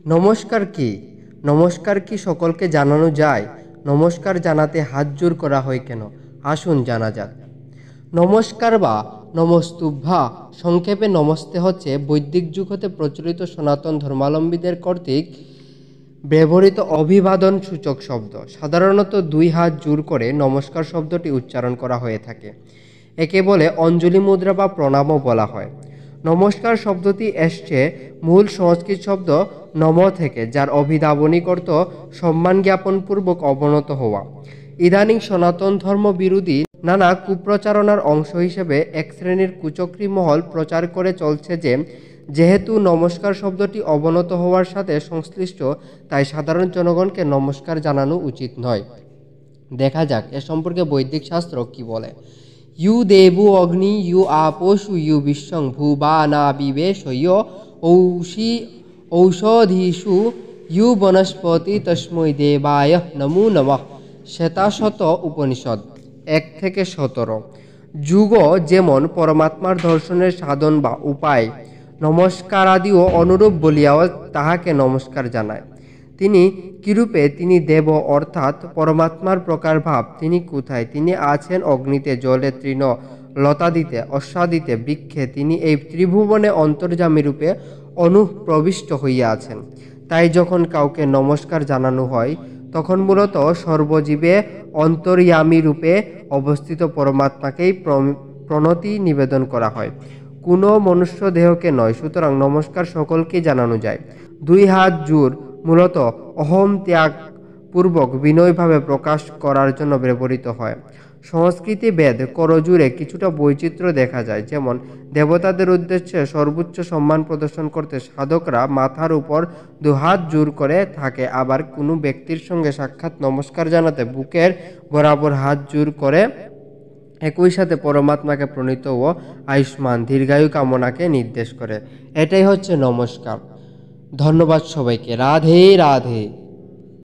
নমস্কার কি? নমস্কার কি সকলকে জানানো যায়? নমস্কার জানাতে হাত জোড় করা হয় কেন? আসুন জানা যাক। নমস্কার বা নমস্তুভ্যা, সংক্ষেপে নমস্তে হচ্ছে বৈদিক যুগ হতে প্রচলিত সনাতন ধর্মাবলম্বীদের কর্তৃক ব্যবহৃত অভিবাদন সূচক শব্দ। সাধারণত দুই হাত জোড় করে নমস্কার শব্দটি উচ্চারণ করা হয়ে থাকে। একে বলে অঞ্জলি মুদ্রা বা প্রণামও বলা হয়। নমস্কার শব্দটি এসছে মূল সংস্কৃত শব্দ নম থেকে, যার অভিধাবনিক অর্থ সম্মান জ্ঞাপনপূর্বক অবনত হওয়া। ইদানিং সনাতন ধর্ম বিরোধী নানা কুপ্রচারণার অংশ হিসেবে এক শ্রেণীর কুচক্রী মহল প্রচার করে চলছে যে যেহেতু নমস্কার শব্দটি অবনত হওয়ার সাথে সংশ্লিষ্ট, তাই সাধারণ জনগণকে নমস্কার জানানো উচিত নয়। দেখা যাক এ সম্পর্কে বৈদিক শাস্ত্র কি বলে। You Debu Agni you আপোষু you বিশ্বং ভূবা না বিবেশ ইয় ঔষধীষু ইউ বনস্পতি তস্মৈ দেবায় নমো নমঃ। শ্বেতাশত উপনিষদ 1-17। যুগ যেমন পরমাত্মার দর্শনের সাধন বা উপায়, নমস্কারাদিও অনুরূপ বলিয়াও তাহাকে নমস্কার জানায়। তিনি কিরূপে? তিনি দেব অর্থাৎ পরমাত্মার প্রকারভাব। তিনি কোথায়? তিনি আছেন অগ্নিতে, জলে, তৃণ লতাদিতে, অশ্বাদিতে, বৃক্ষে। তিনি এই ত্রিভুবনে অন্তর্যামী রূপে অনুপ্রবিষ্ট হইয়া আছেন। তাই যখন কাউকে নমস্কার জানানো হয় তখন মূলত সর্বজীবে অন্তর্যামী রূপে অবস্থিত পরমাত্মাকেই প্রণতি নিবেদন করা হয়, কোনো মনুষ্য দেহকে নয়। সুতরাং নমস্কার সকলকেই জানানো যায়। দুই হাত জোড় মূলত অহম ত্যাগ পূর্বক বিনয়ভাবে প্রকাশ করার জন্য ব্যবহৃত হয়। সংস্কৃতি বেদ করজুড়ে কিছুটা বৈচিত্র্য দেখা যায়। যেমন দেবতাদের উদ্দেশ্যে সর্বোচ্চ সম্মান প্রদর্শন করতে সাধকরা মাথার উপর দুহাত জোড় করে থাকে, আবার কোনো ব্যক্তির সঙ্গে সাক্ষাৎ নমস্কার জানাতে বুকের বরাবর হাত জোড় করে একই সাথে পরমাত্মাকে প্রণীত ও আয়ুষ্মান দীর্ঘায়ু কামনাকে নির্দেশ করে। এটাই হচ্ছে নমস্কার। ধন্যবাদ সবাইকে। রাধে রাধে।